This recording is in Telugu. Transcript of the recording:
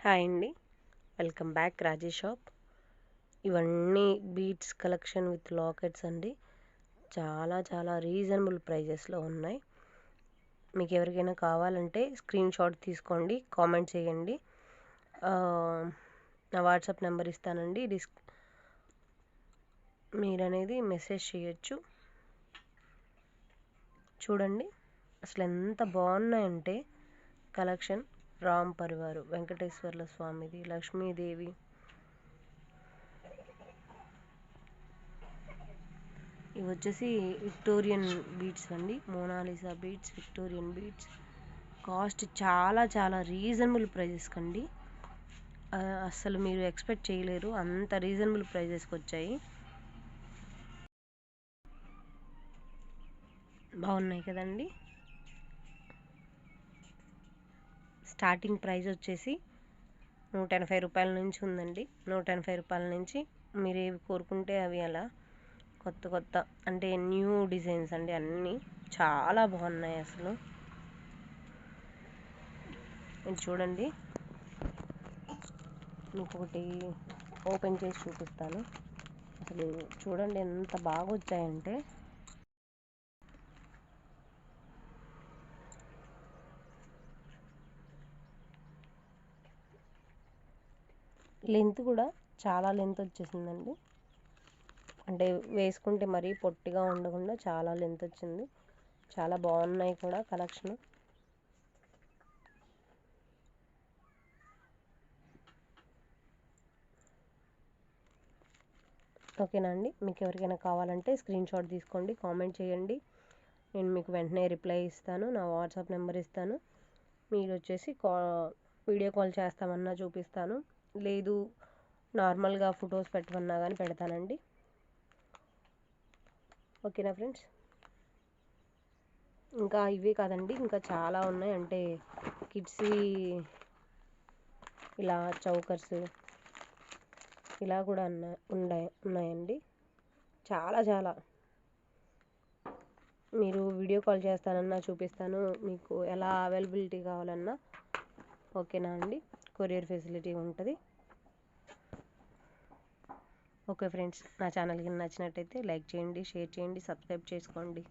హాయ్ అండి, వెల్కమ్ బ్యాక్ రాజేష్ షాప్. ఇవన్నీ బీడ్స్ కలెక్షన్ విత్ లాకెట్స్ అండి. చాలా రీజనబుల్ ప్రైజెస్లో ఉన్నాయి. మీకు ఎవరికైనా కావాలంటే స్క్రీన్ షాట్ తీసుకోండి, కామెంట్ చేయండి. నా వాట్సాప్ నెంబర్ ఇస్తానండి, మీరు అనేది మెసేజ్ చేయొచ్చు. చూడండి అసలు ఎంత బాగున్నాయంటే కలెక్షన్. రామ్ పరివారు, వెంకటేశ్వర్ల స్వామిది, లక్ష్మీదేవి, ఇవి వచ్చేసి విక్టోరియన్ బీడ్స్ అండి. Mona Lisa beads, Victorian beads. Cost చాలా రీజనబుల్ ప్రైజెస్ కండి. అసలు మీరు ఎక్స్పెక్ట్ చేయలేరు, అంత రీజనబుల్ ప్రైజెస్కి వచ్చాయి. బాగున్నాయి కదండి. స్టార్టింగ్ ప్రైస్ వచ్చేసి 180 రూపాయల నుంచి ఉందండి. 180 రూపాయల నుంచి మీరు ఏవి కోరుకుంటే అవి అలా కొత్త అంటే న్యూ డిజైన్స్ అండి. అన్నీ చాలా బాగున్నాయి అసలు. నేను చూడండి, మీకు ఒకటి ఓపెన్ చేసి చూపిస్తాను. అసలు చూడండి ఎంత బాగా వచ్చాయంటే. లెంత్ కూడా చాలా లెంత్ వచ్చేసిందండి. అంటే వేసుకుంటే మరీ పొట్టిగా ఉండకుండా చాలా లెంత్ వచ్చింది. చాలా బాగున్నాయి కూడా కలెక్షన్. ఓకేనా అండి. మీకు ఎవరికైనా కావాలంటే స్క్రీన్ షాట్ తీసుకోండి, కామెంట్ చేయండి. నేను మీకు వెంటనే రిప్లై ఇస్తాను. నా వాట్సాప్ నెంబర్ ఇస్తాను. మీరు వచ్చేసి వీడియో కాల్ చేస్తామన్నా చూపిస్తాను, లేదు నార్మల్గా ఫొటోస్ పెట్టమన్నా కానీ పెడతానండి. ఓకేనా ఫ్రెండ్స్. ఇంకా ఇవే కాదండి, ఇంకా చాలా ఉన్నాయి. అంటే కిడ్స్వి ఇలా చౌకర్స్ ఇలా కూడా ఉన్నాయండి. చాలా మీరు వీడియో కాల్ చేస్తానన్నా చూపిస్తాను, మీకు ఎలా అవైలబిలిటీ కావాలన్నా. ఓకేనా అండి. కొరియర్ ఫెసిలిటీ ఉంటుంది. ఓకే ఫ్రెండ్స్, నా ఛానల్కి నచ్చినట్టయితే లైక్ చేయండి, షేర్ చేయండి, సబ్స్క్రైబ్ చేసుకోండి.